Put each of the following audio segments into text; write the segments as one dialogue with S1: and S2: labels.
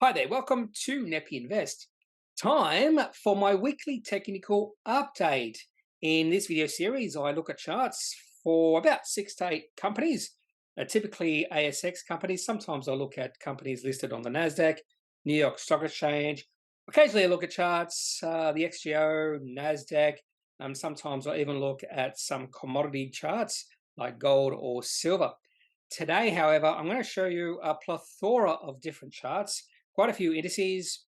S1: Hi there, welcome to Kneppy Invest. Time for my weekly technical update. In this video series, I look at charts for about 6 to 8 companies, typically ASX companies. Sometimes I look at companies listed on the Nasdaq, New York Stock Exchange. Occasionally I look at charts, the XGO, Nasdaq. Sometimes I even look at some commodity charts like gold or silver. Today, however, I'm going to show you a plethora of different charts, quite a few indices,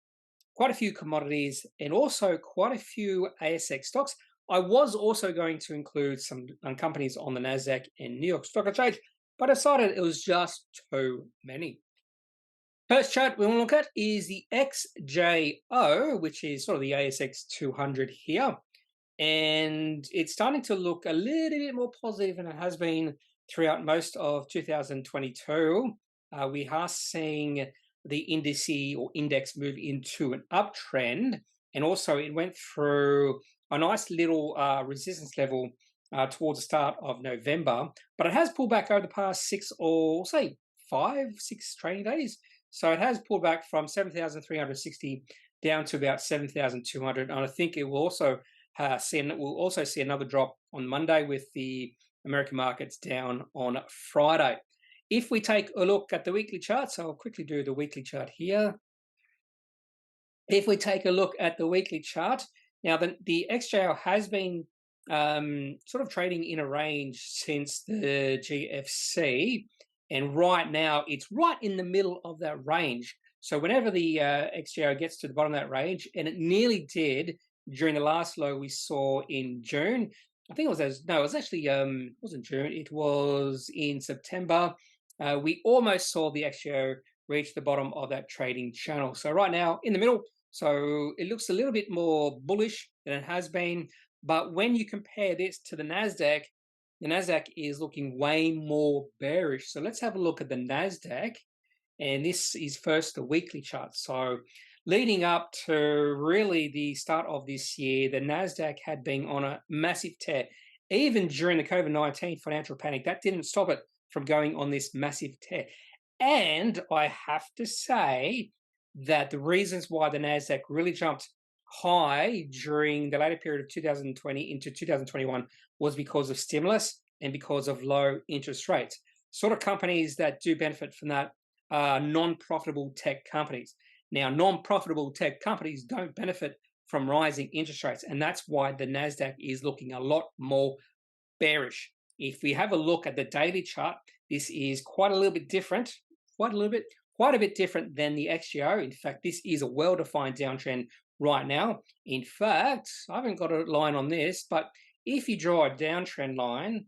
S1: quite a few commodities, and also quite a few ASX stocks. I was also going to include some companies on the Nasdaq and New York Stock Exchange, but I decided it was just too many. First chart we want to look at is the XJO, which is sort of the ASX 200 here. And it's starting to look a little bit more positive than it has been throughout most of 2022. We are seeing the indice or index move into an uptrend, and also it went through a nice little resistance level towards the start of November, but it has pulled back over the past 6 trading days. So it has pulled back from 7,360 down to about 7,200, and I think it will also we'll also see another drop on Monday with the American markets down on Friday. If we take a look at the weekly chart, so I'll quickly do the weekly chart here. If we take a look at the weekly chart, now the XJO has been sort of trading in a range since the GFC, and right now it's right in the middle of that range. So whenever the XJO gets to the bottom of that range, and it nearly did during the last low we saw in June. I think it was actually it wasn't June, it was in September. We almost saw the XJO reach the bottom of that trading channel. So right now in the middle, so it looks a little bit more bullish than it has been. But when you compare this to the Nasdaq is looking way more bearish. So let's have a look at the Nasdaq. And this is first the weekly chart. So leading up to really the start of this year, the Nasdaq had been on a massive tear. Even during the COVID-19 financial panic, that didn't stop it from going on this massive tear. And I have to say that the reasons why the Nasdaq really jumped high during the later period of 2020 into 2021 was because of stimulus and because of low interest rates. Sort of companies that do benefit from that are non-profitable tech companies. Now, non-profitable tech companies don't benefit from rising interest rates, and that's why the Nasdaq is looking a lot more bearish. If we have a look at the daily chart, this is quite a bit different than the XGO. In fact, this is a well-defined downtrend right now. In fact, I haven't got a line on this, but if you draw a downtrend line,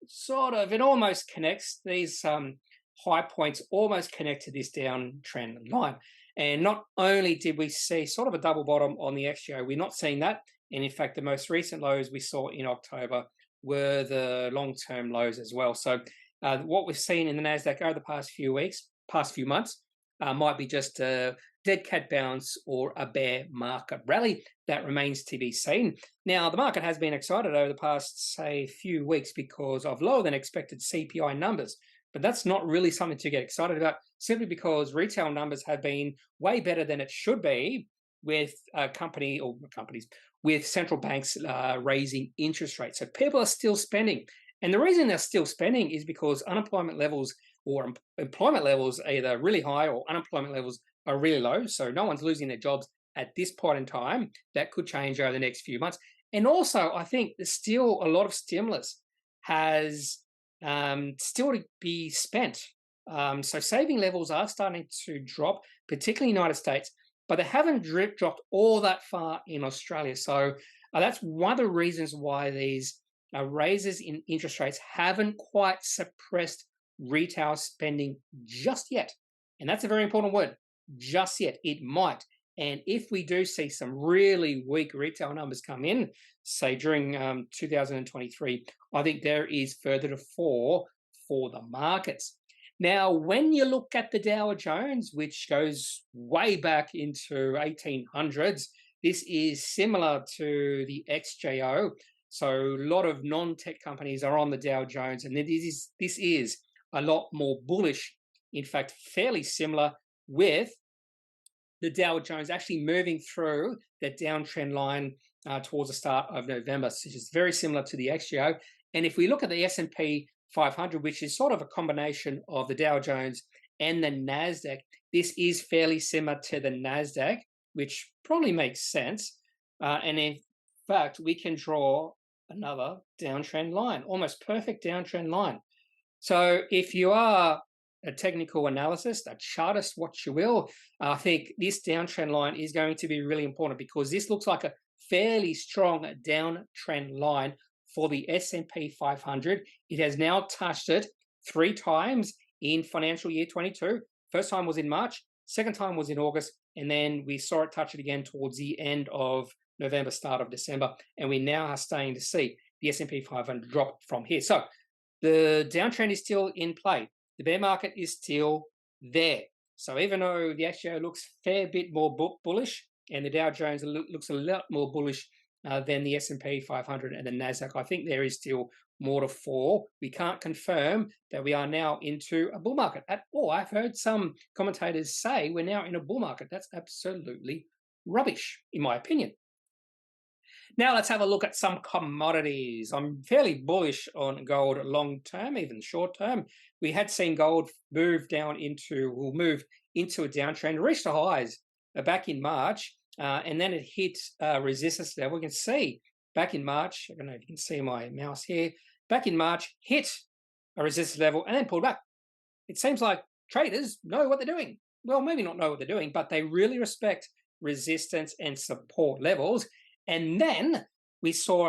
S1: it almost connects. These high points almost connect to this downtrend line. And not only did we see sort of a double bottom on the XGO, we're not seeing that. And in fact, the most recent lows we saw in October were the long-term lows as well. So what we've seen in the Nasdaq over the past few months, might be just a dead cat bounce or a bear market rally. That remains to be seen. Now, the market has been excited over the past, say, few weeks because of lower than expected CPI numbers. But that's not really something to get excited about, simply because retail numbers have been way better than it should be with with central banks raising interest rates. So people are still spending. And the reason they're still spending is because unemployment levels or employment levels are either really high or unemployment levels are really low. So no one's losing their jobs at this point in time. That could change over the next few months. And also, I think there's still a lot of stimulus has still to be spent. So saving levels are starting to drop, particularly in the United States, but they haven't dropped all that far in Australia. So that's one of the reasons why these raises in interest rates haven't quite suppressed retail spending just yet. And that's a very important word, just yet. It might. And if we do see some really weak retail numbers come in, say during 2023, I think there is further to fall for the markets. Now, when you look at the Dow Jones, which goes way back into 1800s, this is similar to the XJO. So a lot of non-tech companies are on the Dow Jones, and this is a lot more bullish. In fact, fairly similar with the Dow Jones actually moving through that downtrend line towards the start of November, which is very similar to the XGO. And if we look at the S&P 500, which is sort of a combination of the Dow Jones and the Nasdaq, this is fairly similar to the Nasdaq, which probably makes sense. And in fact, we can draw another downtrend line, almost perfect downtrend line. So if you are a technical analyst, a chartist, what you will, I think this downtrend line is going to be really important because this looks like a fairly strong downtrend line for the S&P 500. It has now touched it 3 times in financial year 22. First time was in March, second time was in August, and then we saw it touch it again towards the end of November, start of December, and we now are starting to see the S&P 500 drop from here. So the downtrend is still in play. The bear market is still there. So even though the XGO looks a fair bit more bullish and the Dow Jones looks a lot more bullish than the S&P 500 and the Nasdaq, I think there is still more to fall. We can't confirm that we are now into a bull market at all. I've heard some commentators say we're now in a bull market. That's absolutely rubbish, in my opinion. Now let's have a look at some commodities. I'm fairly bullish on gold long term, even short term. We had seen gold move into a downtrend, reached the highs back in March, and then it hit resistance level. We can see back in March, I don't know if you can see my mouse here, back in March, hit a resistance level and then pulled back. It seems like traders know what they're doing. Well, maybe not know what they're doing, but they really respect resistance and support levels. And then we saw,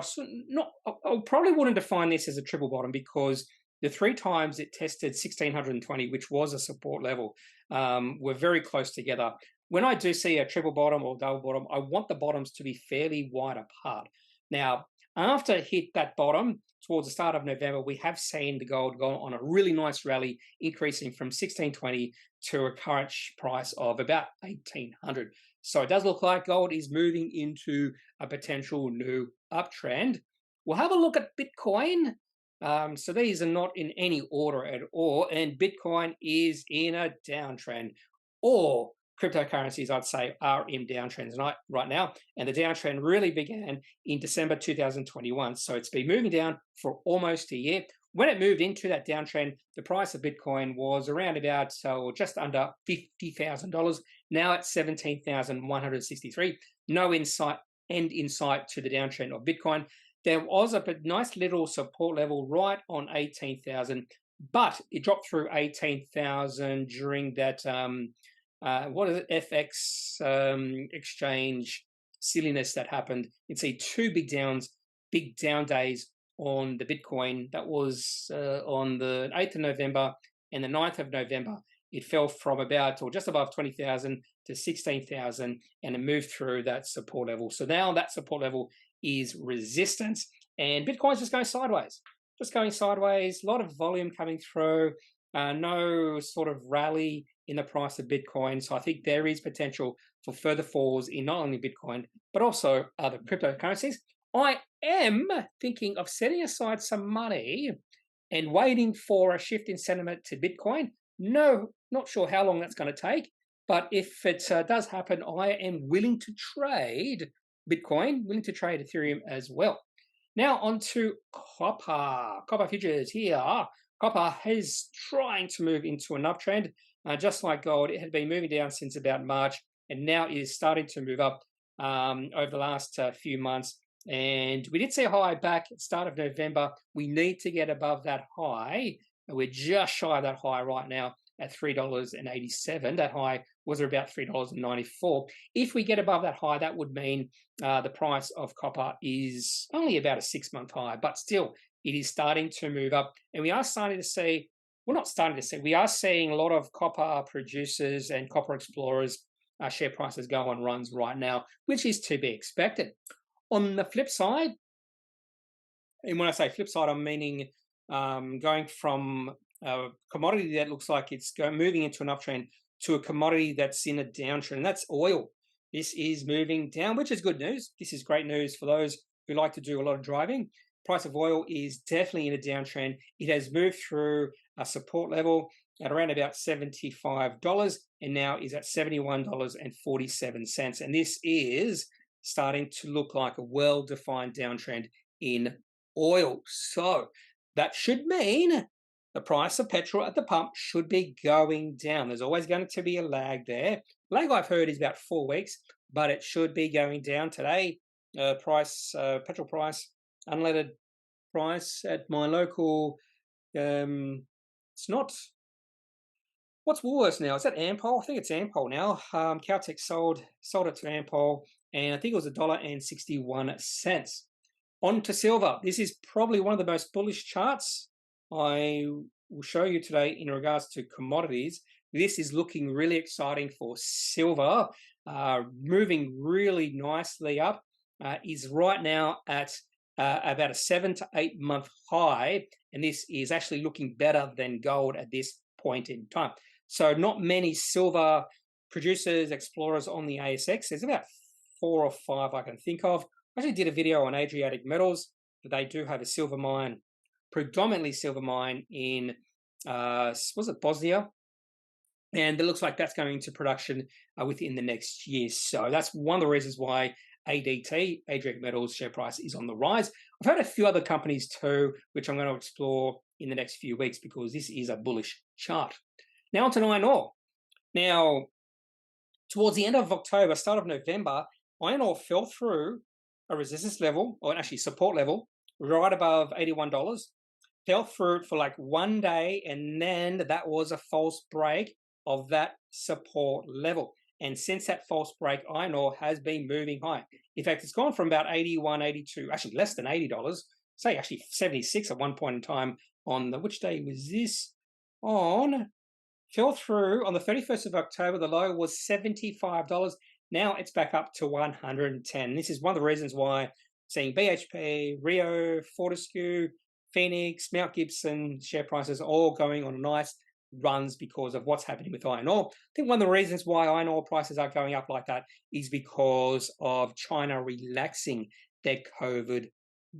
S1: I probably wouldn't define this as a triple bottom because the 3 times it tested 1620, which was a support level, were very close together. When I do see a triple bottom or double bottom, I want the bottoms to be fairly wide apart. Now, after it hit that bottom towards the start of November, we have seen the gold go on a really nice rally, increasing from 1620 to a current price of about 1800. So it does look like gold is moving into a potential new uptrend. We'll have a look at Bitcoin. So these are not in any order at all, and Bitcoin is in a downtrend. All cryptocurrencies, I'd say, are in downtrends right now, and the downtrend really began in December 2021. So it's been moving down for almost a year. When it moved into that downtrend, the price of Bitcoin was around about just under $50,000. Now it's $17,163. No end in sight to the downtrend of Bitcoin. There was a nice little support level right on 18,000, but it dropped through 18,000 during that FX exchange silliness that happened. You can see 2 big down days on the Bitcoin. That was on the 8th of November and the 9th of November. It fell from about or just above 20,000 to 16,000 and it moved through that support level. So now that support level is resistance and Bitcoin's just going sideways. A lot of volume coming through, no sort of rally in the price of Bitcoin. So I think there is potential for further falls in not only Bitcoin, but also other cryptocurrencies. I am thinking of setting aside some money and waiting for a shift in sentiment to Bitcoin. No, not sure how long that's going to take, but if it does happen, I am willing to trade Bitcoin, willing to trade Ethereum as well. Now on to copper. Copper futures here. Copper is trying to move into an uptrend. Just like gold, it had been moving down since about March and now is starting to move up over the last few months. And we did see a high back at the start of November. We need to get above that high. We're just shy of that high right now at $3.87. That high was about $3.94. If we get above that high, that would mean the price of copper is only about a 6-month high, but still it is starting to move up. And we are starting to see, we are seeing a lot of copper producers and copper explorers share prices go on runs right now, which is to be expected. On the flip side, and when I say flip side, I'm meaning going from a commodity that looks like it's moving into an uptrend to a commodity that's in a downtrend, and that's oil. This is moving down, which is good news. This is great news for those who like to do a lot of driving. Price of oil is definitely in a downtrend. It has moved through a support level at around about $75 and now is at $71.47. And this is starting to look like a well-defined downtrend in oil. So that should mean the price of petrol at the pump should be going down. There's always going to be a lag there. Lag I've heard is about 4 weeks, but it should be going down today. Petrol price, unleaded price at my local, it's not, what's Woolworths now? Is that Ampol? I think it's Ampol now. Caltex sold it to Ampol, and I think it was $1.61. On to silver. This is probably one of the most bullish charts I will show you today in regards to commodities. This is looking really exciting for silver, moving really nicely up. Is right now at about a 7 to 8 month high, and this is actually looking better than gold at this point in time. So not many silver producers, explorers on the ASX. There's about 4 or 5 I can think of. I actually did a video on Adriatic Metals, but they do have a silver mine, predominantly silver mine in, was it Bosnia? And it looks like that's going into production within the next year. So that's one of the reasons why ADT, Adriatic Metals share price is on the rise. I've heard a few other companies too, which I'm going to explore in the next few weeks because this is a bullish chart. Now on to iron ore. Now, towards the end of October, start of November, iron ore fell through a resistance level, or actually support level, right above $81. Fell through it for like 1 day, and then that was a false break of that support level. And since that false break, iron ore has been moving high. In fact, it's gone from about 81, 82, actually less than $80, say actually 76 at one point in time on the, which day was this? Fell through on the 31st of October, the low was $75. Now it's back up to 110. This is one of the reasons why seeing BHP, Rio, Fortescue, Phoenix, Mount Gibson share prices all going on nice runs because of what's happening with iron ore. I think one of the reasons why iron ore prices are going up like that is because of China relaxing their COVID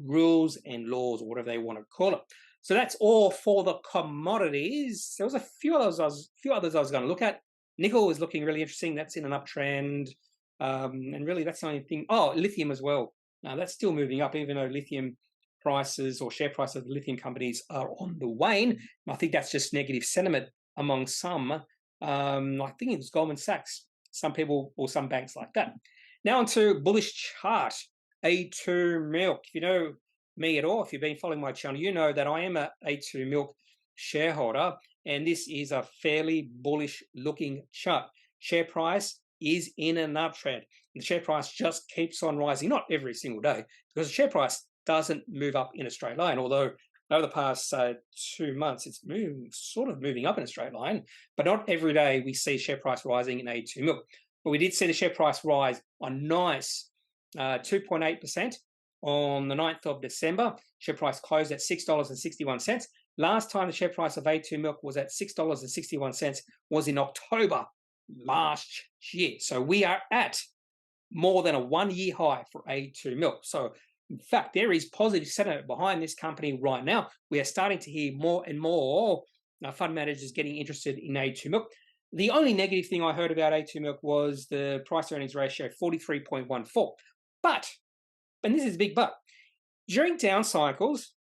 S1: rules and laws, or whatever they want to call it. So that's all for the commodities. There was a few others I was going to look at. Nickel is looking really interesting. That's in an uptrend. And really that's the only thing. Oh, lithium as well. Now that's still moving up, even though lithium prices or share prices of lithium companies are on the wane. I think that's just negative sentiment among some. I think it was Goldman Sachs, some people or some banks like that. Now onto bullish chart, A2 milk. If you know me at all, if you've been following my channel, you know that I am a A2 milk shareholder, and this is a fairly bullish looking chart. Share price is in an uptrend. The share price just keeps on rising, not every single day, because the share price doesn't move up in a straight line, although over the past 2 months, it's sort of moving up in a straight line, but not every day we see share price rising in A2 milk. But we did see the share price rise a nice 2.8% on the 9th of December. Share price closed at $6.61. Last time the share price of A2 milk was at $6.61 was in October last year. So we are at more than a 1-year high for A2 milk. So in fact, there is positive sentiment behind this company right now. We are starting to hear more and more fund managers getting interested in A2 milk. The only negative thing I heard about A2 milk was the price earnings ratio, 43.14. But, and this is a big but, during down cycles,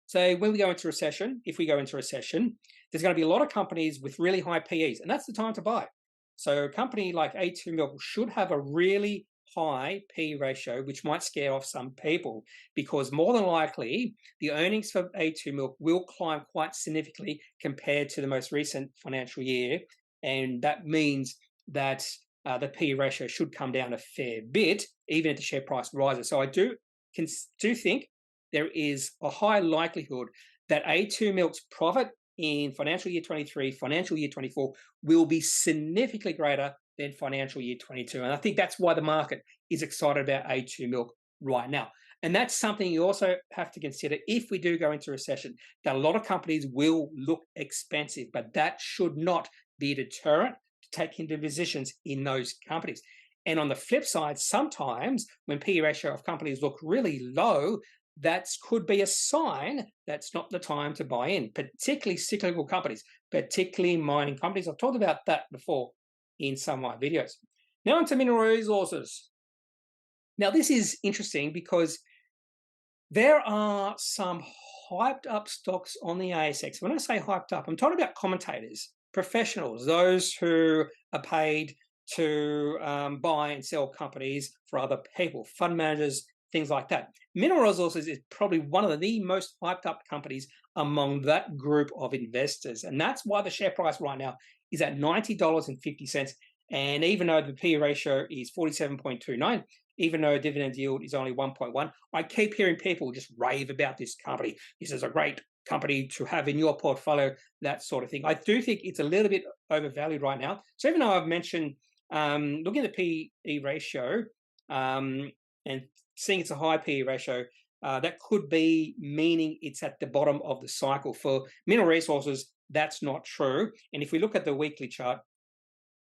S1: so when we go into recession, if we go into recession, there's going to be a lot of companies with really high PEs, and that's the time to buy. So a company like A2 milk should have a really high P ratio, which might scare off some people, because more than likely the earnings for A2 milk will climb quite significantly compared to the most recent financial year, and that means that the P ratio should come down a fair bit, even if the share price rises. So I do think there is a high likelihood that A2 milk's profit in financial year 23, financial year 24 will be significantly greater than financial year 22. And I think that's why the market is excited about A2 milk right now. And that's something you also have to consider if we do go into recession, that a lot of companies will look expensive, but that should not be a deterrent to take into positions in those companies. And on the flip side, sometimes when PE ratio of companies look really low, that could be a sign that's not the time to buy in, particularly cyclical companies, particularly mining companies. I've talked about that before in some of my videos. Now onto mineral resources. Now this is interesting because there are some hyped up stocks on the ASX. When I say hyped up, I'm talking about commentators, professionals, those who are paid to buy and sell companies for other people, fund managers, things like that. Mineral Resources is probably one of the most hyped up companies among that group of investors. And that's why the share price right now is at $90.50. And even though the PE ratio is 47.29, even though dividend yield is only 1.1, I keep hearing people just rave about this company. This is a great company to have in your portfolio, that sort of thing. I do think it's a little bit overvalued right now. So even though I've mentioned looking at the PE ratio and seeing it's a high PE ratio, that could be meaning it's at the bottom of the cycle. For mineral resources, that's not true. And if we look at the weekly chart,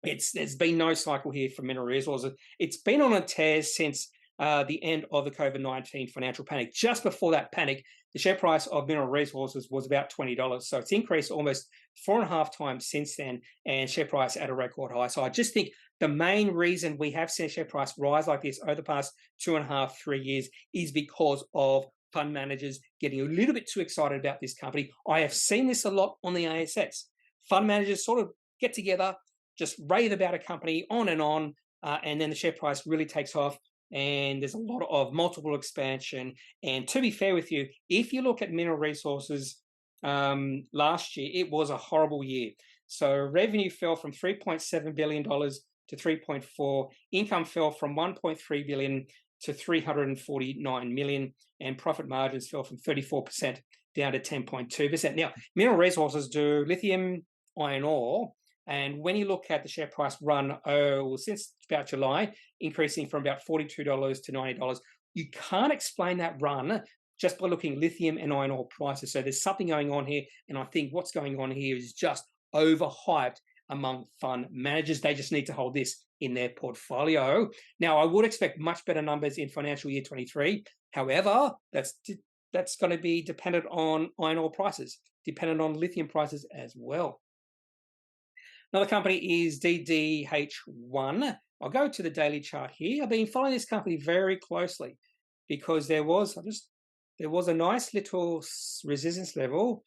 S1: there's been no cycle here for mineral resources. It's been on a tear since the end of the COVID-19 financial panic. Just before that panic, the share price of mineral resources was about $20. So it's increased almost 4.5 times since then, and share price at a record high. So I just think the main reason we have seen share price rise like this over the past 2.5, 3 years is because of fund managers getting a little bit too excited about this company. I have seen this a lot on the ASX. Fund managers sort of get together, just rave about a company on, and then the share price really takes off, and there's a lot of multiple expansion. And to be fair with you, if you look at mineral resources last year, it was a horrible year. So revenue fell from $3.7 billion to 3.4. Income fell from 1.3 billion to 349 million, and profit margins fell from 34% down to 10.2%. Now, mineral resources do lithium, iron ore, and when you look at the share price run, since about July, increasing from about $42 to $90, you can't explain that run just by looking at lithium and iron ore prices. So there's something going on here, and I think what's going on here is just overhyped among fund managers. They just need to hold this in their portfolio. Now, I would expect much better numbers in financial year 23. However, that's going to be dependent on iron ore prices, dependent on lithium prices as well. Another company is DDH1. I'll go to the daily chart here. I've been following this company very closely because there was a nice little resistance level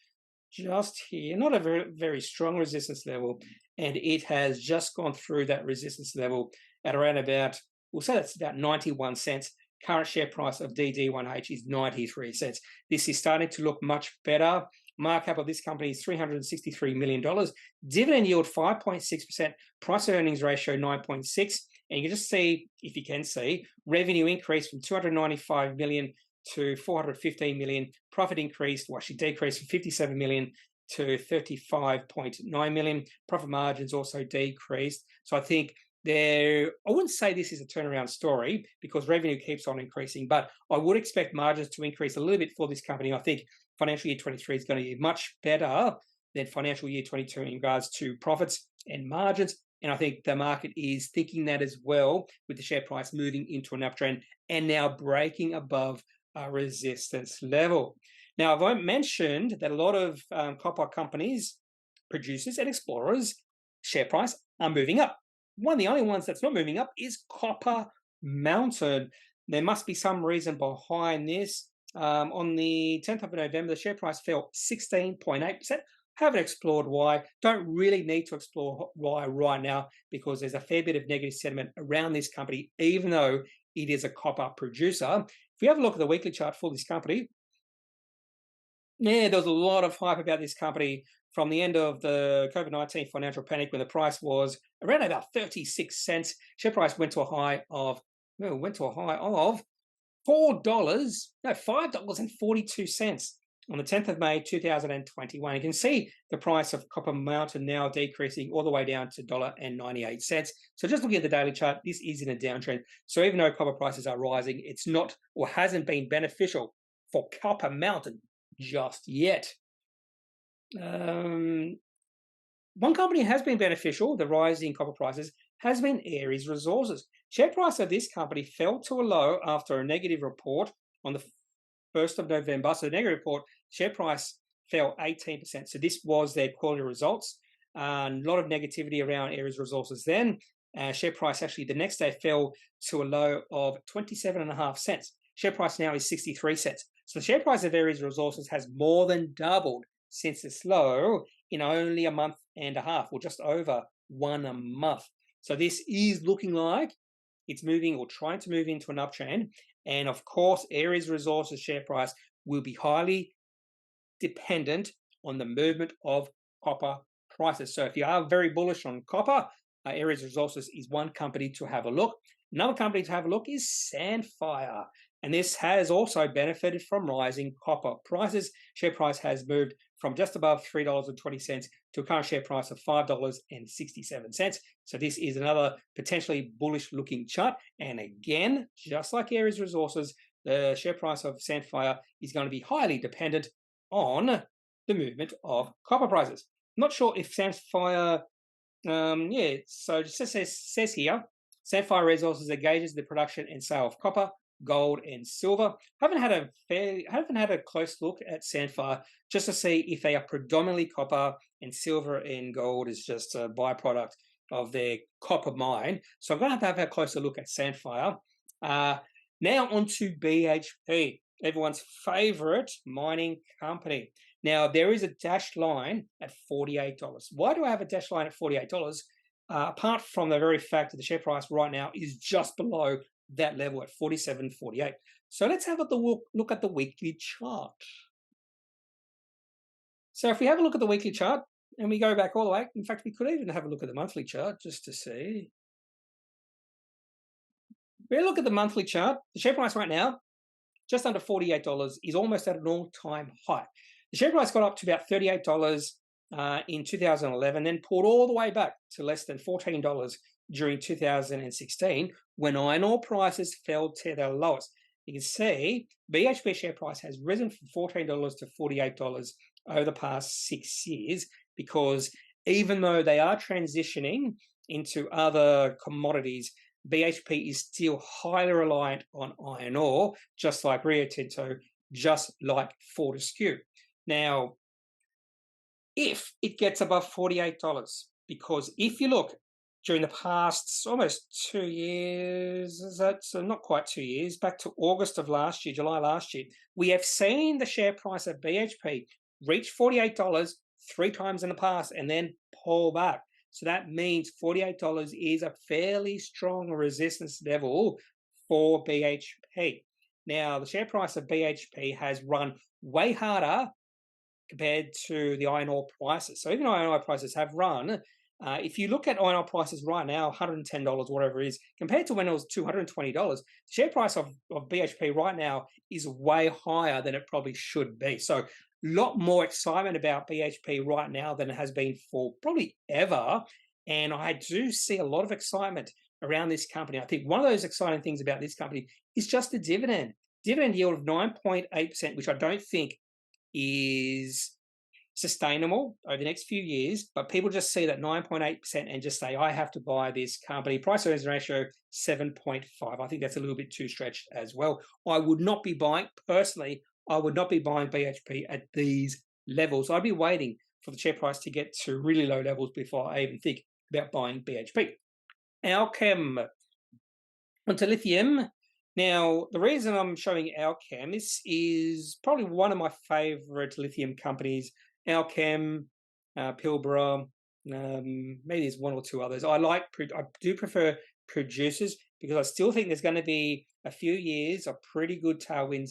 S1: just here, not a very, very strong resistance level, and it has just gone through that resistance level at around about, we'll say that's about 91 cents. Current share price of DD1H is 93 cents. This is starting to look much better. Markup of this company is $363 million. Dividend yield 5.6%. Price earnings ratio 9.6. And you can just see, if you can see, revenue increased from 295 million to 415 million. Profit increased, well, actually decreased from 57 million to 35.9 million. Profit margins also decreased. So I think I wouldn't say this is a turnaround story because revenue keeps on increasing, but I would expect margins to increase a little bit for this company. I think financial year 23 is going to be much better than financial year 22 in regards to profits and margins. And I think the market is thinking that as well, with the share price moving into an uptrend and now breaking above a resistance level. Now, I've mentioned that a lot of copper companies, producers and explorers, share price are moving up. One of the only ones that's not moving up is Copper Mountain. There must be some reason behind this. On the 10th of November, the share price fell 16.8%. Haven't explored why. Don't really need to explore why right now because there's a fair bit of negative sentiment around this company, even though it is a copper producer. If we have a look at the weekly chart for this company, there was a lot of hype about this company from the end of the COVID-19 financial panic when the price was around about 36 cents. Share price went to a high of $5.42 on the 10th of May 2021. You can see the price of Copper Mountain now decreasing all the way down to $1.98. So just looking at the daily chart, this is in a downtrend. So even though copper prices are rising, it's not or hasn't been beneficial for Copper Mountain just yet. One company has been beneficial, the rising copper prices, has been Aries Resources. Share price of this company fell to a low after a negative report on the 1st of November. So the negative report, share price fell 18%. So this was their quarterly results. A lot of negativity around Aries Resources then. Share price actually the next day fell to a low of 27.5 cents. Share price now is 63 cents. So the share price of Aries Resources has more than doubled since its low in only a month and a half, or just over 1 month. So this is looking like it's moving or trying to move into an uptrend. And of course, Aries Resources share price will be highly dependent on the movement of copper prices. So if you are very bullish on copper, Aries Resources is one company to have a look. Another company to have a look is Sandfire. And this has also benefited from rising copper prices. Share price has moved from just above $3.20 to a current share price of $5.67. So this is another potentially bullish looking chart. And again, just like Aries Resources, the share price of Sandfire is going to be highly dependent on the movement of copper prices. I'm not sure if Sandfire, so it says here, Sandfire Resources engages the production and sale of copper, gold, and silver. I haven't had a close look at Sandfire just to see if they are predominantly copper and silver and gold is just a byproduct of their copper mine. So I'm going to have a closer look at Sandfire. Now on to BHP, everyone's favorite mining company. Now, there is a dashed line at $48. Why do I have a dashed line at $48? Apart from the very fact that the share price right now is just below that level at 47.48. So let's have a look at the weekly chart. So if we have a look at the weekly chart and we go back all the way, in fact, we could even have a look at the monthly chart just to see. If we look at the monthly chart, the share price right now, just under $48, is almost at an all-time high. The share price got up to about $38 in 2011, then pulled all the way back to less than $14 during 2016 when iron ore prices fell to their lowest. You can see BHP share price has risen from $14 to $48 over the past 6 years, because even though they are transitioning into other commodities, BHP is still highly reliant on iron ore, just like Rio Tinto, just like Fortescue. Now, if it gets above $48, because if you look during the past almost 2 years, so not quite 2 years, back to August of last year, July last year, we have seen the share price of BHP reach $48 3 times in the past and then pull back. So that means $48 is a fairly strong resistance level for BHP. Now, the share price of BHP has run way harder compared to the iron ore prices. So even iron ore prices have run, if you look at iron ore prices right now, $110, whatever it is, compared to when it was $220, the share price of BHP right now is way higher than it probably should be. So a lot more excitement about BHP right now than it has been for probably ever. And I do see a lot of excitement around this company. I think one of those exciting things about this company is just the dividend yield of 9.8%, which I don't think is sustainable over the next few years, but people just see that 9.8% and just say, I have to buy this company. Price earnings ratio 7.5. I think that's a little bit too stretched as well. I would not be buying, personally, I would not be buying BHP at these levels. I'd be waiting for the share price to get to really low levels before I even think about buying BHP. Alchem, onto lithium. Now, the reason I'm showing Alchem is probably one of my favorite lithium companies. Alchem, Pilbara, maybe there's one or two others. I do prefer producers because I still think there's going to be a few years of pretty good tailwinds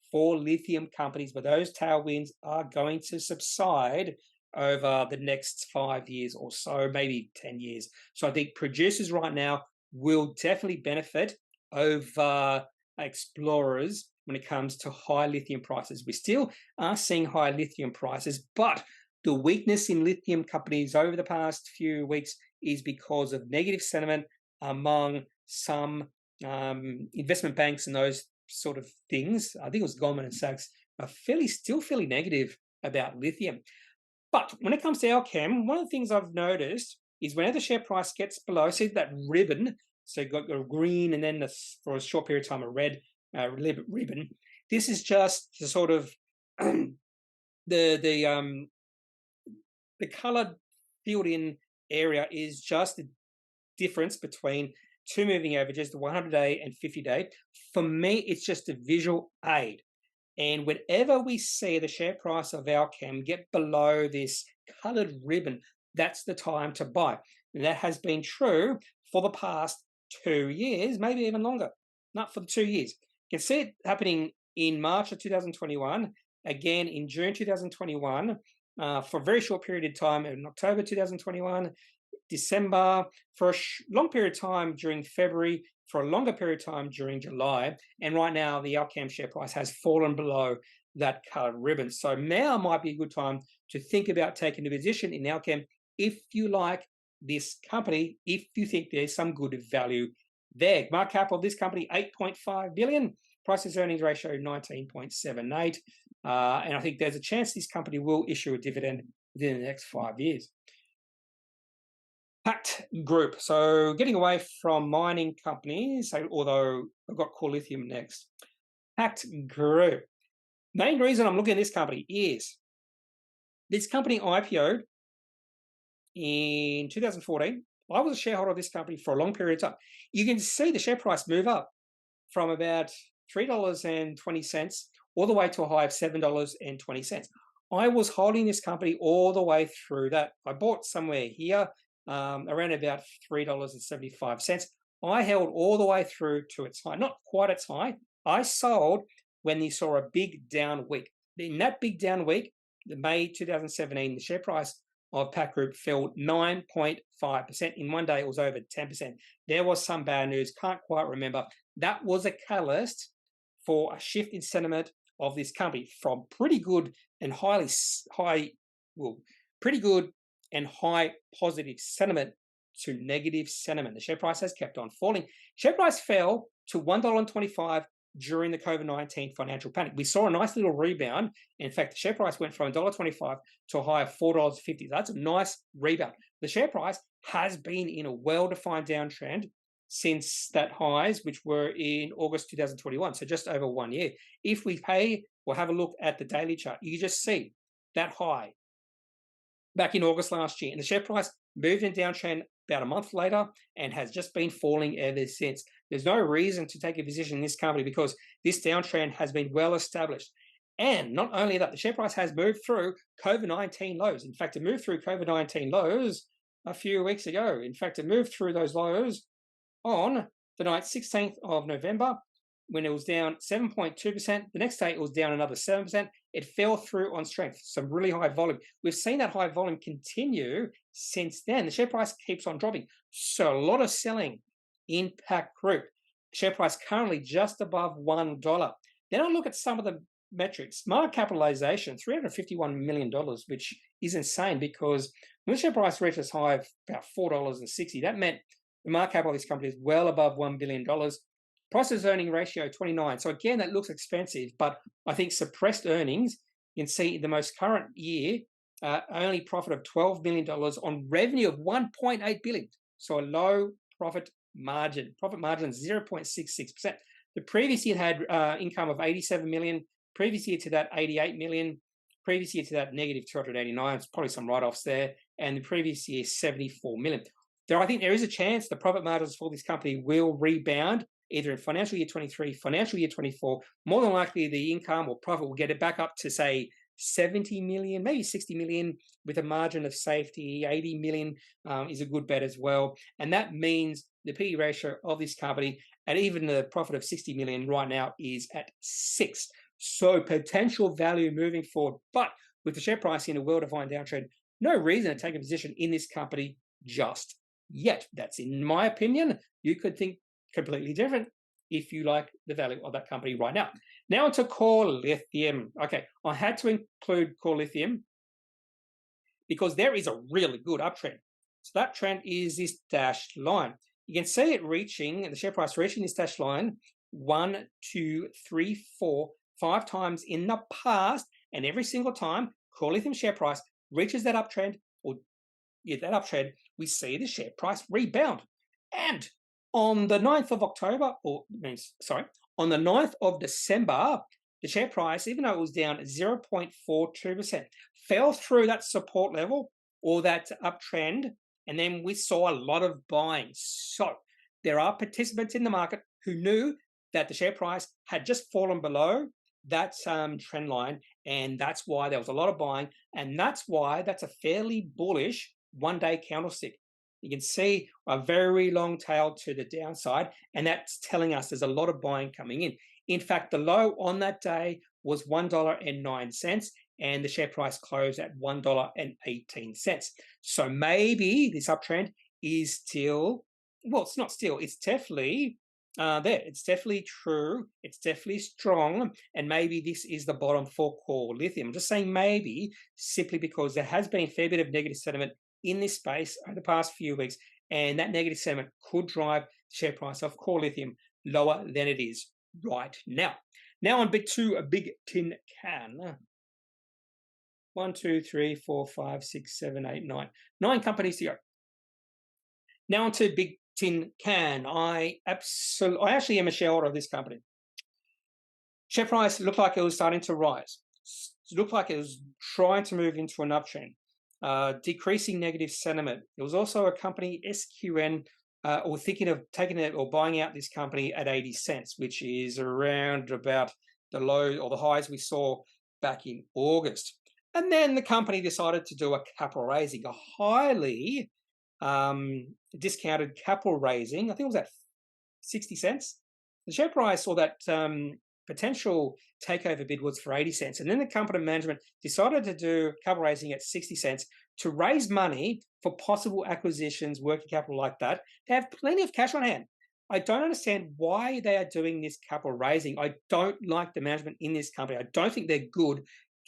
S1: for lithium companies, but those tailwinds are going to subside over the next 5 years or so, maybe 10 years. So I think producers right now will definitely benefit over explorers when it comes to high lithium prices. We still are seeing high lithium prices, but the weakness in lithium companies over the past few weeks is because of negative sentiment among some investment banks and those sort of things. I think it was Goldman and Sachs are still fairly negative about lithium. But when it comes to Alchem, one of the things I've noticed is whenever the share price gets below, see that ribbon, so you've got a green and then for a short period of time a red ribbon. this is just the sort of the coloured filled in area is just the difference between two moving averages, the 100-day and 50-day. For me, it's just a visual aid. And whenever we see the share price of Alchem get below this coloured ribbon, that's the time to buy. And that has been true for the past 2 years, maybe even longer. Not for the 2 years. You can see it happening in March of 2021, again in June 2021, for a very short period of time in October 2021, December, for a long period of time during February, for a longer period of time during July. And right now, the Alchem share price has fallen below that coloured ribbon. So now might be a good time to think about taking a position in Alchem if you like this company, if you think there's some good value there. Market cap of this company, 8.5 billion. Price earnings ratio, 19.78. And I think there's a chance this company will issue a dividend within the next 5 years. Pact Group. So getting away from mining companies, although I've got Core Lithium next. Pact Group. Main reason I'm looking at this company is this company IPO'd in 2014. I was a shareholder of this company for a long period of time. You can see the share price move up from about $3.20 all the way to a high of $7.20. I was holding this company all the way through that. I bought somewhere here around about $3.75. I held all the way through to its high, not quite its high. I sold when you saw a big down week. In that big down week, the May 2017, the share price of Pact Group fell 9.5%. In 1 day, it was over 10%. There was some bad news, can't quite remember. That was a catalyst for a shift in sentiment of this company from pretty good and pretty good and high positive sentiment to negative sentiment. The share price has kept on falling. Share price fell to $1.25 during the COVID-19 financial panic. We saw a nice little rebound. In fact, the share price went from $1.25 to a high of $4.50. That's a nice rebound. The share price has been in a well-defined downtrend since that highs, which were in August 2021, so just over 1 year. If we have a look at the daily chart, you just see that high back in August last year, and the share price moved in downtrend about a month later and has just been falling ever since. There's no reason to take a position in this company because this downtrend has been well established. And not only that, the share price has moved through COVID-19 lows. In fact, it moved through COVID-19 lows a few weeks ago. In fact, it moved through those lows on the night 16th of November when it was down 7.2%. The next day, it was down another 7%. It fell through on strength, some really high volume. We've seen that high volume continue since then. The share price keeps on dropping. So a lot of selling in Pact Group. Share price currently just above $1. Then I look at some of the metrics. Market capitalization, $351 million, which is insane because when the share price reached as high of about $4.60, that meant the market cap of this company is well above $1 billion. Price earning ratio 29. So again, that looks expensive, but I think suppressed earnings, you can see in the most current year, only profit of $12 million on revenue of $1.8 billion. So a low profit margin. Profit margin 0.66%. The previous year had income of $87 million. Previous year to that, $88 million. Previous year to that, negative $289. It's probably some write-offs there. And the previous year, $74 million. I think there is a chance the profit margins for this company will rebound either in financial year 23, financial year 24. More than likely, the income or profit will get it back up to, say, 70 million, maybe 60 million with a margin of safety. 80 million is a good bet as well. And that means the PE ratio of this company, and even the profit of 60 million right now, is at 6. So potential value moving forward. But with the share price in a well-defined downtrend, no reason to take a position in this company just yet. That's in my opinion. You could think completely different if you like the value of that company right now. Now to Core Lithium. Okay, I had to include Core Lithium because there is a really good uptrend. So that trend is this dashed line. You can see it reaching, the share price reaching this dashed line 1, 2, 3, 4, 5 times in the past, and every single time Core Lithium share price reaches that uptrend, we see the share price rebound. And on the 9th of October, on the 9th of December, the share price, even though it was down 0.42%, fell through that support level or that uptrend, and then we saw a lot of buying. So there are participants in the market who knew that the share price had just fallen below that trend line, and that's why there was a lot of buying, and that's why that's a fairly bullish one-day candlestick. You can see a very long tail to the downside, and that's telling us there's a lot of buying coming in. In fact, the low on that day was $1.09, and the share price closed at $1.18. So maybe this uptrend is still, well, it's not still, it's definitely there. It's definitely true. It's definitely strong. And maybe this is the bottom for core lithium. I'm just saying maybe, simply because there has been a fair bit of negative sentiment in this space over the past few weeks, and that negative sentiment could drive the share price of core lithium lower than it is right now. Now on bit 2, a big tin can. 1, 2, 3, 4, 5, 6, 7, 8, 9. 9 companies to go. Now on to big tin can. I actually am a shareholder of this company. Share price looked like it was starting to rise. It looked like it was trying to move into an uptrend. Decreasing negative sentiment. It was also a company, SQN, or thinking of taking it or buying out this company at 80 cents, which is around about the low or the highs we saw back in August. And then the company decided to do a capital raising, a highly discounted capital raising. I think it was at 60 cents. The share price or that potential takeover bid was for 80 cents. And then the company management decided to do capital raising at 60 cents to raise money for possible acquisitions, working capital like that. They have plenty of cash on hand. I don't understand why they are doing this capital raising. I don't like the management in this company. I don't think they're good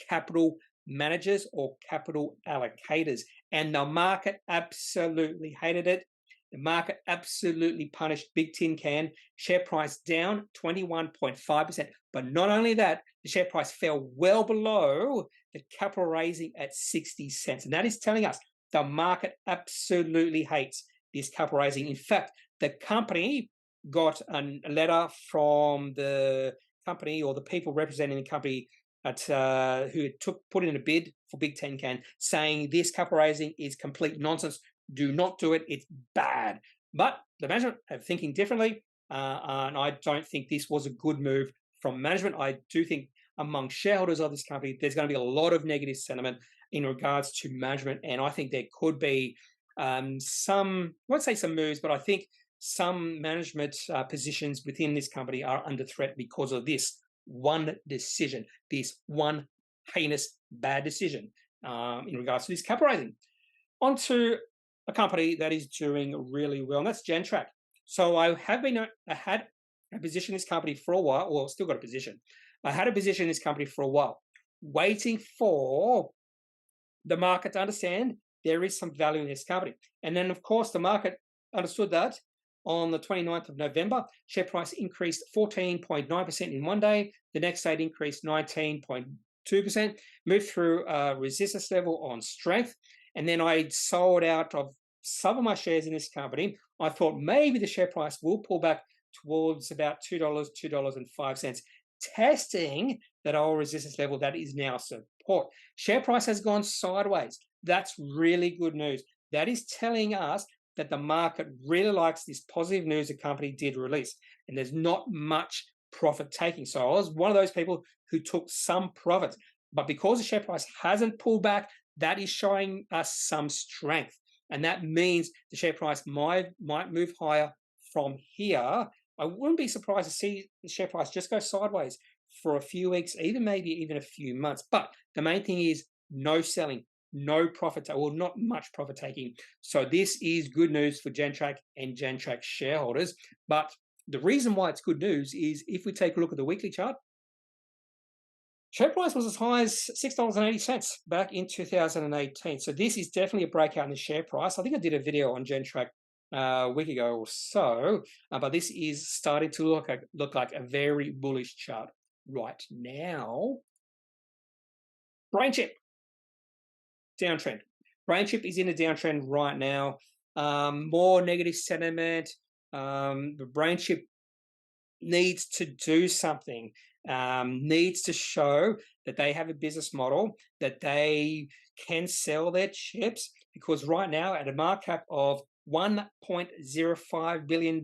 S1: capital managers or capital allocators. And the market absolutely hated it. The market absolutely punished Big Tin Can. Share price down 21.5%. But not only that, the share price fell well below the capital raising at 60 cents. And that is telling us the market absolutely hates this capital raising. In fact, the company got a letter from the company or the people representing the company who put in a bid for Big Tin Can, saying this capital raising is complete nonsense. Do not do it. It's bad. But the management are thinking differently, and I don't think this was a good move from management. I do think among shareholders of this company, there's going to be a lot of negative sentiment in regards to management, and I think there could be some, I won't say some moves, but I think some management positions within this company are under threat because of this one decision, this one heinous bad decision in regards to this capital raising. On to a company that is doing really well, and that's Gentrack. So I had a position in this company for a while, or still got a position. I had a position in this company for a while, waiting for the market to understand there is some value in this company. And then, of course, the market understood that. On the 29th of November, share price increased 14.9% in one day. The next day it increased 19.2%, moved through a resistance level on strength. And then I sold out of some of my shares in this company. I thought maybe the share price will pull back towards about $2, $2.05, testing that old resistance level that is now support. Share price has gone sideways. That's really good news. That is telling us that the market really likes this positive news the company did release, and there's not much profit taking. So I was one of those people who took some profits, but because the share price hasn't pulled back, that is showing us some strength, and that means the share price might move higher from here. I wouldn't be surprised to see the share price just go sideways for a few weeks, maybe even a few months. But the main thing is no selling, no profit, or not much profit taking. So this is good news for Gentrack and Gentrack shareholders. But the reason why it's good news is if we take a look at the weekly chart, share price was as high as $6.80 back in 2018. So this is definitely a breakout in the share price. I think I did a video on Gentrack a week ago or so, but this is starting to look like a very bullish chart right now. BrainChip, downtrend. BrainChip is in a downtrend right now. More negative sentiment. The BrainChip needs to do something. needs to show that they have a business model, that they can sell their chips, because right now at a market cap of $1.05 billion,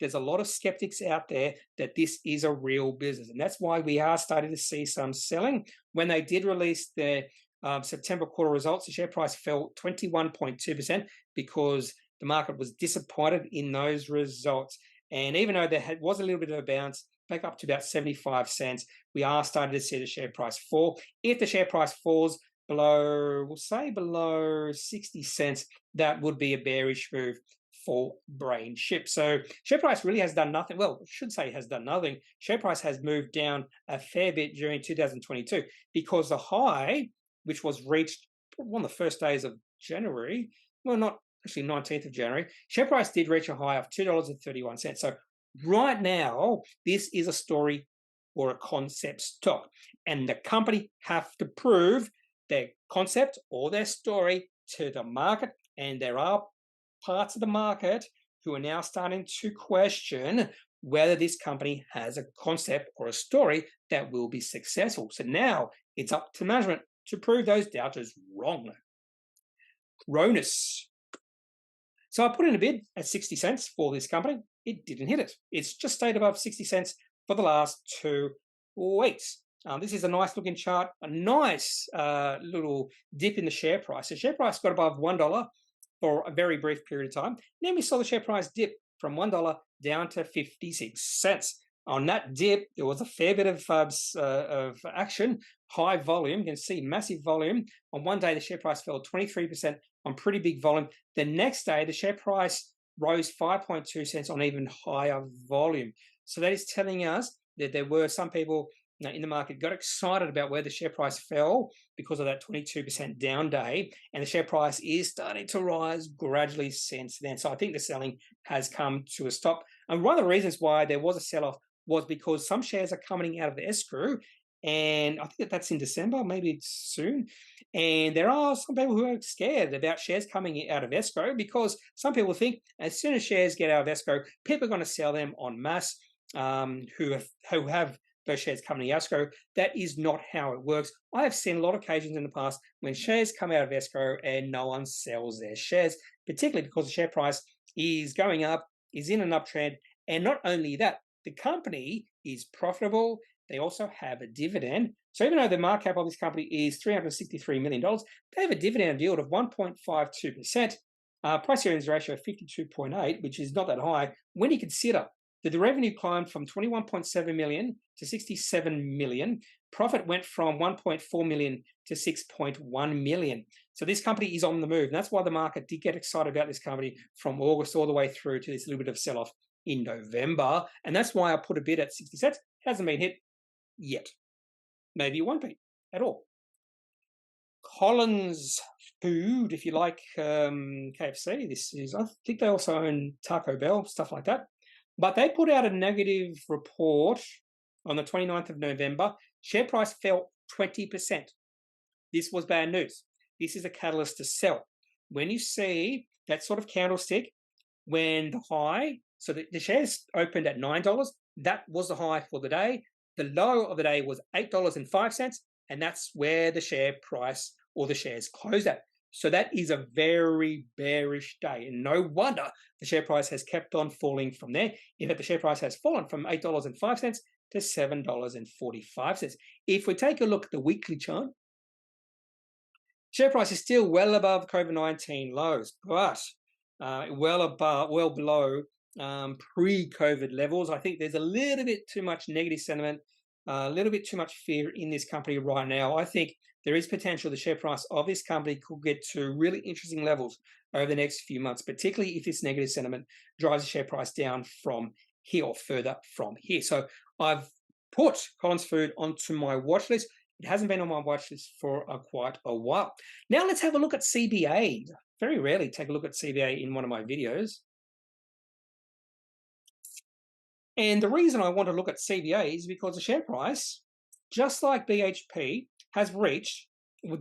S1: there's a lot of skeptics out there that this is a real business. And that's why we are starting to see some selling. When they did release their September quarter results, the share price fell 21.2% because the market was disappointed in those results. And even though there was a little bit of a bounce, back up to about 75 cents, we are starting to see the share price fall. If the share price falls below, we'll say below 60 cents, that would be a bearish move for brain chip. So share price really has done nothing. Well, I should say has done nothing. Share price has moved down a fair bit during 2022 because the high, which was reached one of the first days of January, well, not actually 19th of January, share price did reach a high of $2.31. So right now, this is a story or a concept stock, and the company have to prove their concept or their story to the market. And there are parts of the market who are now starting to question whether this company has a concept or a story that will be successful. So now it's up to management to prove those doubters wrong. Cronus. So I put in a bid at 60 cents for this company. It didn't hit it. It's just stayed above 60 cents for the last 2 weeks. This is a nice looking chart, a nice little dip in the share price. The share price got above $1 for a very brief period of time. Then we saw the share price dip from $1 down to 56 cents. On that dip, there was a fair bit of action, high volume. You can see massive volume. On one day, the share price fell 23% on pretty big volume. The next day, the share price rose 5.2 cents on even higher volume. So that is telling us that there were some people in the market got excited about where the share price fell because of that 22% down day, and the share price is starting to rise gradually since then. So I think the selling has come to a stop. And one of the reasons why there was a sell-off was because some shares are coming out of the escrow, and I think that's in December, maybe it's soon. And there are some people who are scared about shares coming out of escrow because some people think as soon as shares get out of escrow, people are going to sell them en masse who have those shares coming out of escrow. That is not how it works. I have seen a lot of occasions in the past when shares come out of escrow and no one sells their shares, particularly because the share price is going up, is in an uptrend. And not only that, the company is profitable. They also have a dividend. So even though the market cap of this company is $363 million, they have a dividend yield of 1.52%, price earnings ratio of 52.8, which is not that high when you consider that the revenue climbed from 21.7 million to 67 million. Profit went from 1.4 million to 6.1 million. So this company is on the move. And that's why the market did get excited about this company from August all the way through to this little bit of sell-off in November. And that's why I put a bid at 60 cents. It hasn't been hit yet. Maybe it won't be at all. Collins Food, if you like KFC, I think they also own Taco Bell, stuff like that. But they put out a negative report on the 29th of November. Share price fell 20%. This was bad news. This is a catalyst to sell. When you see that sort of candlestick, when the high, so the shares opened at $9, that was the high for the day. The low of the day was $8.05, and that's where the share price or the shares closed at. So that is a very bearish day, and no wonder the share price has kept on falling from there. In fact, the share price has fallen from $8.05 to $7.45. If we take a look at the weekly chart, share price is still well above COVID-19 lows, but well below pre-COVID levels. I think there's a little bit too much negative sentiment, a little bit too much fear in this company right now. I think there is potential the share price of this company could get to really interesting levels over the next few months, particularly if this negative sentiment drives the share price down from here or further from here. So I've put Collins Food onto my watch list. It hasn't been on my watch list for quite a while. Now let's have a look at CBA. Very rarely take a look at CBA in one of my videos. And the reason I want to look at CBA is because the share price, just like BHP,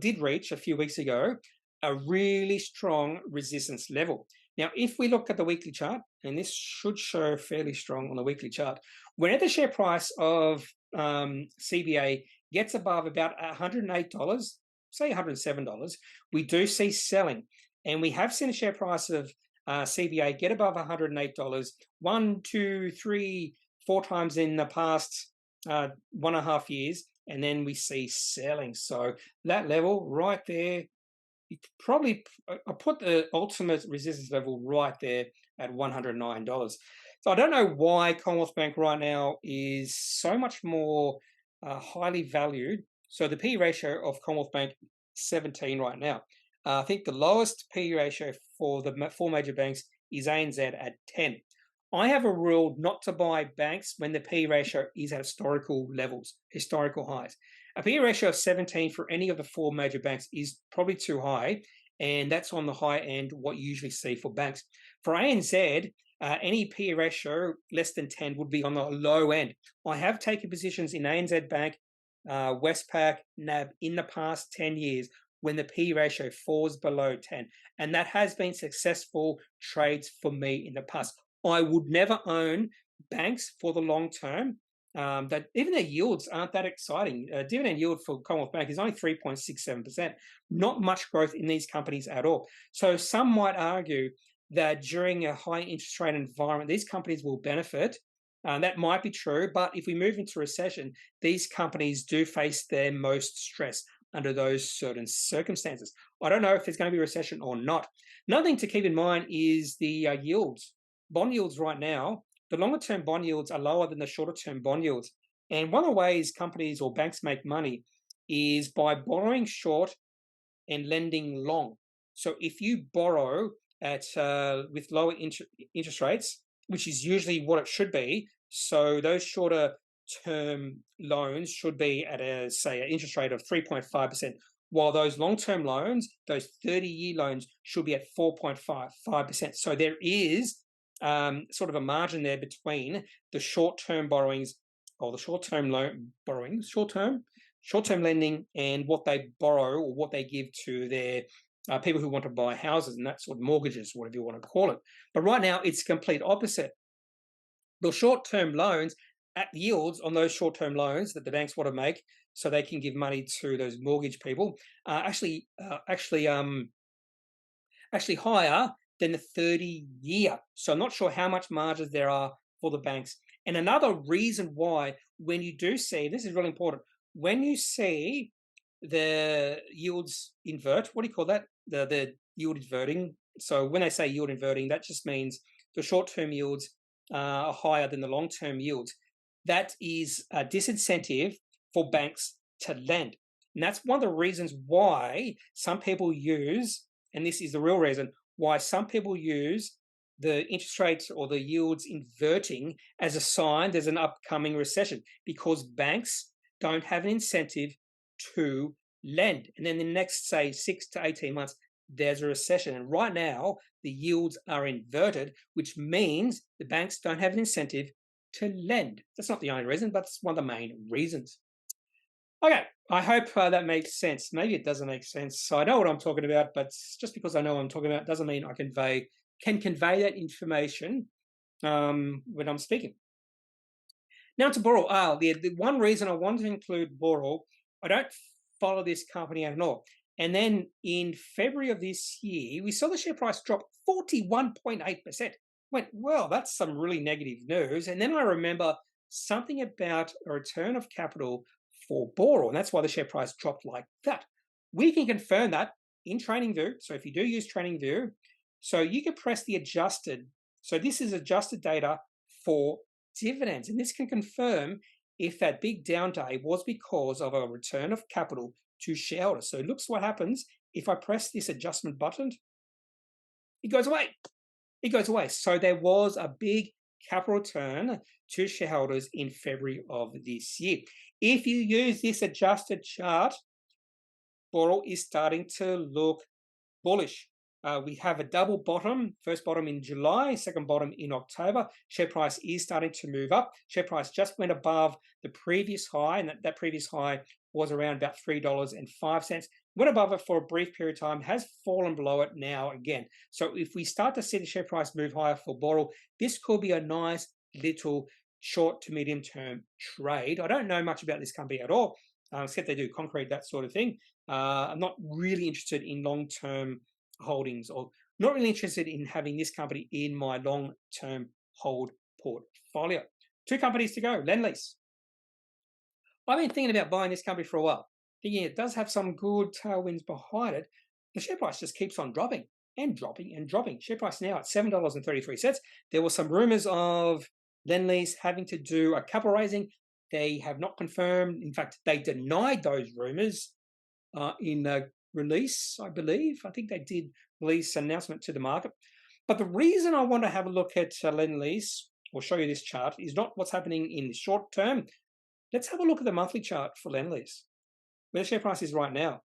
S1: did reach a few weeks ago, a really strong resistance level. Now, if we look at the weekly chart, and this should show fairly strong on the weekly chart, Whenever the share price of CBA gets above about $108, say $107, we do see selling. And we have seen a share price of CBA get above $108 1, 2, 3, 4 times in the past 1.5 years, and then we see selling. So that level right there, you could probably put the ultimate resistance level right there at $109. So I don't know why Commonwealth Bank right now is so much more highly valued. So the P ratio of Commonwealth Bank 17 right now. I think the lowest P ratio for the 4 major banks is ANZ at 10. I have a rule not to buy banks when the P ratio is at historical levels, historical highs. A P ratio of 17 for any of the 4 major banks is probably too high, and that's on the high end, what you usually see for banks. For ANZ, any P ratio less than 10 would be on the low end. I have taken positions in ANZ Bank, Westpac, NAB in the past 10 years when the P ratio falls below 10, and that has been successful trades for me in the past. I would never own banks for the long term. That even their yields aren't that exciting. Dividend yield for Commonwealth Bank is only 3.67%. Not much growth in these companies at all. So some might argue that during a high interest rate environment, these companies will benefit. That might be true, but if we move into recession, these companies do face their most stress under those certain circumstances. I don't know if there's going to be a recession or not. Another thing to keep in mind is the yields. Bond yields right now, the longer term bond yields are lower than the shorter term bond yields. And one of the ways companies or banks make money is by borrowing short and lending long. So if you borrow at with lower interest rates, which is usually what it should be, so those shorter term loans should be at an interest rate of 3.5%, while those long-term loans, those 30-year loans, should be at 4.5%. So there is sort of a margin there between the short-term borrowings or the short-term loan borrowings, short-term lending, and what they borrow or what they give to their people who want to buy houses and that sort of mortgages, whatever you want to call it. But right now, it's complete opposite. The short-term loans at yields on those short-term loans that the banks want to make so they can give money to those mortgage people actually higher than the 30-year. So I'm not sure how much margins there are for the banks. And another reason why, when you do see, this is really important, when you see the yields invert, what do you call that? The yield inverting. So when they say yield inverting, that just means the short-term yields are higher than the long-term yields. That is a disincentive for banks to lend. And that's one of the reasons why some people use, and this is the real reason, why some people use the interest rates or the yields inverting as a sign there's an upcoming recession, because banks don't have an incentive to lend. And then the next, say, 6 to 18 months, there's a recession. And right now, the yields are inverted, which means the banks don't have an incentive to lend. That's not the only reason, but it's one of the main reasons. Okay, I hope that makes sense. Maybe it doesn't make sense. So I know what I'm talking about, but just because I know what I'm talking about doesn't mean I can convey that information when I'm speaking. Now to Boral. The one reason I want to include Boral, I don't follow this company at all. And then in February of this year, we saw the share price drop 41.8%. Went, well, that's some really negative news. And then I remember something about a return of capital for Boral, and that's why the share price dropped like that. We can confirm that in TradingView. So if you do use TradingView, so you can press the adjusted. So this is adjusted data for dividends, and this can confirm if that big down day was because of a return of capital to shareholders. So looks what happens if I press this adjustment button. It goes away. It goes away. So there was a big capital return to shareholders in February of this year. If you use this adjusted chart, Boral is starting to look bullish. We have a double bottom, first bottom in July, second bottom in October. Share price is starting to move up. Share price just went above the previous high, and that previous high was around about $3.05. Went above it for a brief period of time, has fallen below it now again. So if we start to see the share price move higher for Boral, this could be a nice little short to medium term trade. I don't know much about this company at all, except they do concrete, that sort of thing. I'm not really interested in long-term holdings, or not really interested in having this company in my long-term hold portfolio. 2 companies to go. Lendlease. I've been thinking about buying this company for a while, thinking it does have some good tailwinds behind it. The share price just keeps on dropping and dropping and dropping. Share price now at $7.33. There were some rumors of Lendlease having to do a capital raising. They have not confirmed. In fact, they denied those rumors in a release, I believe. I think they did release an announcement to the market. But the reason I want to have a look at Lendlease, or show you this chart, is not what's happening in the short term. Let's have a look at the monthly chart for Lendlease, where the share price is right now.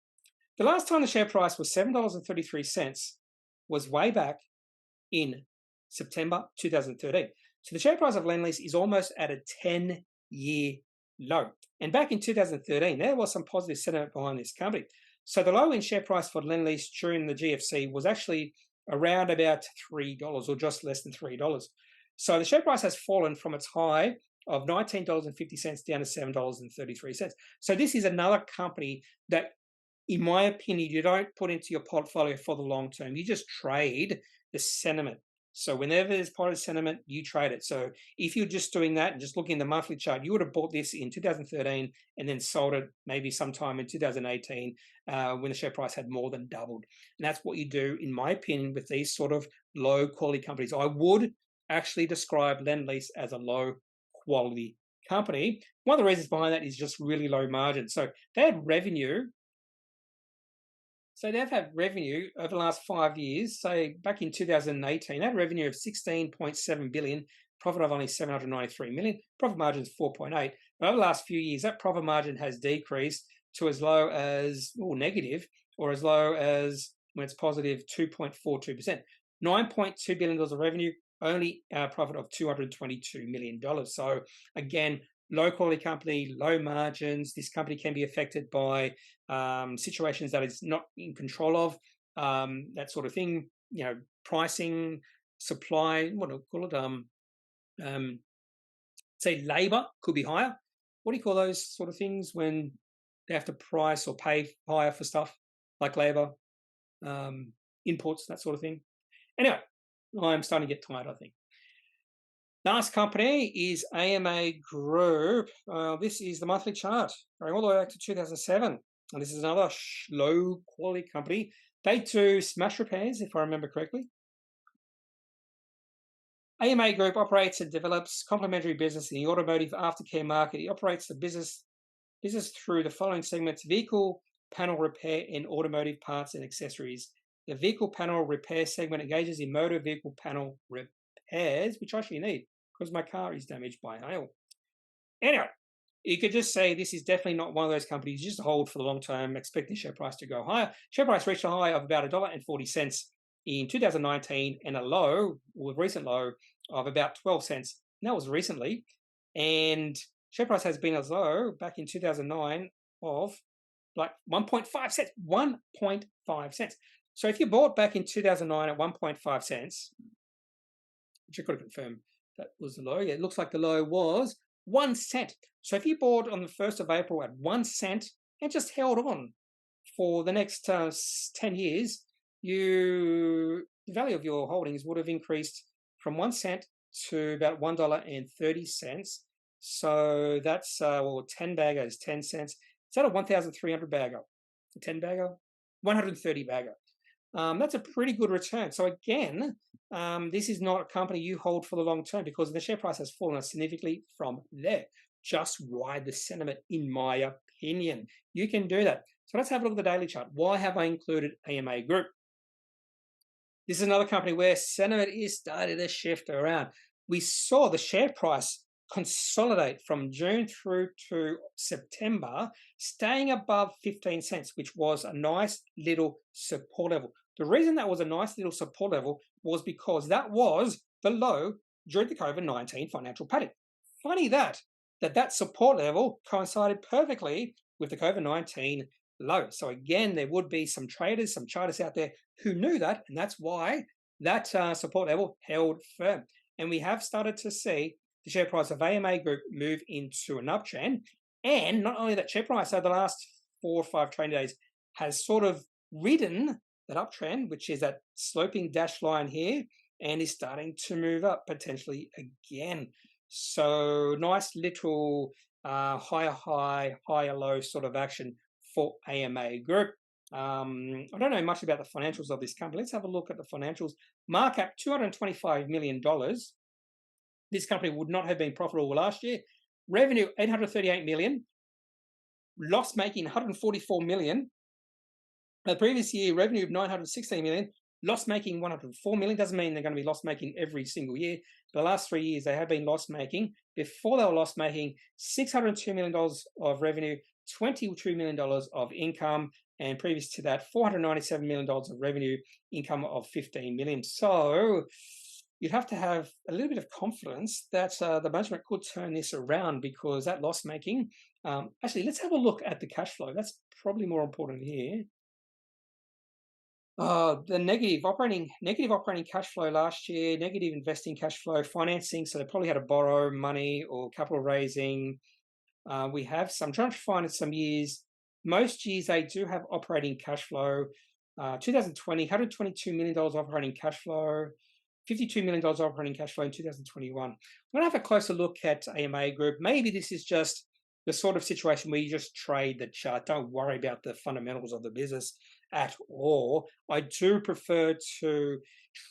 S1: The last time the share price was $7.33 was way back in September 2013. So the share price of Lendlease is almost at a 10-year low. And back in 2013, there was some positive sentiment behind this company. So the low in share price for Lendlease during the GFC was actually around about $3, or just less than $3. So the share price has fallen from its high of $19.50 down to $7.33. So this is another company that, in my opinion, you don't put into your portfolio for the long term. You just trade the sentiment. So whenever there's positive sentiment, you trade it. So if you're just doing that and just looking at the monthly chart, you would have bought this in 2013 and then sold it maybe sometime in 2018 when the share price had more than doubled. And that's what you do, in my opinion, with these sort of low quality companies. I would actually describe Lendlease as a low quality company. One of the reasons behind that is just really low margin. So they had revenue. So they've had revenue over the last 5 years. Say back in 2018, they had revenue of $16.7 billion, profit of only $793 million, profit margin is 4.8. But over the last few years, that profit margin has decreased to as low as, or negative, or as low as, when it's positive, 2.42%. $9.2 billion of revenue, only a profit of $222 million. So again, low quality company, low margins. This company can be affected by situations that it's not in control of, that sort of thing. You know, pricing, supply, what do I call it? Say labor could be higher. What do you call those sort of things when they have to price or pay higher for stuff like labor, inputs, that sort of thing? Anyway, I'm starting to get tired, I think. Last company is AMA Group. This is the monthly chart going all the way back to 2007. And this is another low quality company. They do smash repairs, if I remember correctly. AMA Group operates and develops complementary business in the automotive aftercare market. It operates the business through the following segments: vehicle panel repair and automotive parts and accessories. The vehicle panel repair segment engages in motor vehicle panel repairs, which I actually need because my car is damaged by hail. Anyway, you could just say this is definitely not one of those companies you just hold for the long term, expecting share price to go higher. Share price reached a high of about $1.40 in 2019 and a low, or a recent low, of about 12 cents. And that was recently. And share price has been as low back in 2009 of like 1.5 cents. 1.5 cents. So if you bought back in 2009 at 1.5 cents, which I could have confirmed that was the low. Yeah, it looks like the low was 1 cent. So if you bought on the 1st of April at 1 cent and just held on for the next 10 years, the value of your holdings would have increased from 1 cent to about $1.30. So that's, 10 bagger is 10 cents. Is that a 1,300 bagger? A 10 bagger? 130 bagger. That's a pretty good return. So again, this is not a company you hold for the long term because the share price has fallen significantly from there. Just ride the sentiment, in my opinion. You can do that. So let's have a look at the daily chart. Why have I included AMA Group? This is another company where sentiment is starting to shift around. We saw the share price consolidate from June through to September, staying above 15 cents, which was a nice little support level. The reason that was a nice little support level was because that was the low during the COVID-19 financial panic. Funny that support level coincided perfectly with the COVID-19 low. So again, there would be some traders, some chartists out there who knew that, and that's why that support level held firm. And we have started to see the share price of AMA Group move into an uptrend. And not only that, share price over the last 4 or 5 trading days has sort of ridden that uptrend, which is that sloping dashed line here, and is starting to move up potentially again. So nice little higher high, higher low sort of action for AMA Group. I don't know much about the financials of this company. Let's have a look at the financials. Markup $225 million. This company would not have been profitable last year. Revenue $838 million. Loss making $144 million. The previous year, revenue of $916 million. Loss making $104 million. Doesn't mean they're going to be loss making every single year. For the last 3 years, they have been loss making. Before they were loss making, $602 million of revenue, $22 million of income, and previous to that, $497 million of revenue, income of $15 million. So you'd have to have a little bit of confidence that the management could turn this around, because that loss making. Actually, let's have a look at the cash flow. That's probably more important here. The negative operating cash flow last year, negative investing cash flow, financing. So they probably had to borrow money or capital raising. We have some, I'm trying to find some years. Most years they do have operating cash flow. 2020, $122 million operating cash flow, $52 million operating cash flow in 2021. I'm going to have a closer look at AMA Group. Maybe this is just the sort of situation where you just trade the chart. Don't worry about the fundamentals of the business at all. I do prefer to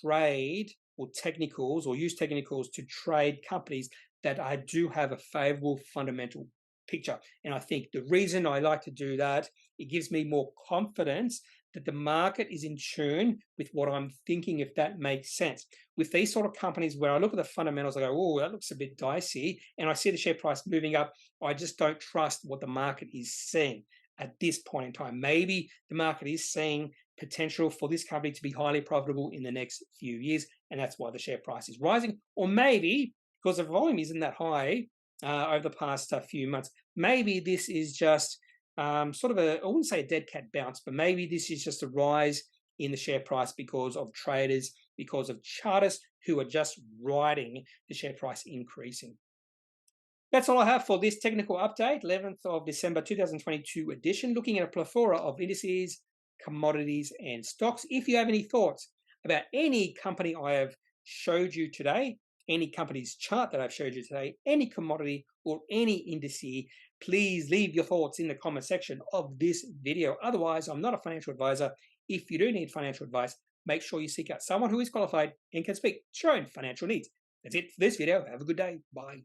S1: trade or technicals, or use technicals to trade companies that I do have a favorable fundamental picture. And I think the reason I like to do that, it gives me more confidence that the market is in tune with what I'm thinking, if that makes sense. With these sort of companies where I look at the fundamentals, I go, oh, that looks a bit dicey, and I see the share price moving up, I just don't trust what the market is seeing at this point in time. Maybe the market is seeing potential for this company to be highly profitable in the next few years, and that's why the share price is rising. Or maybe because the volume isn't that high over the past few months, maybe this is just sort of I wouldn't say a dead cat bounce, but maybe this is just a rise in the share price because of traders, because of chartists who are just riding the share price increasing. That's all I have for this technical update, 11th of December 2022 edition, looking at a plethora of indices, commodities, and stocks. If you have any thoughts about any company I have showed you today, any company's chart that I've showed you today, any commodity or any indice, please leave your thoughts in the comment section of this video. Otherwise, I'm not a financial advisor. If you do need financial advice, make sure you seek out someone who is qualified and can speak to your own financial needs. That's it for this video. Have a good day. Bye.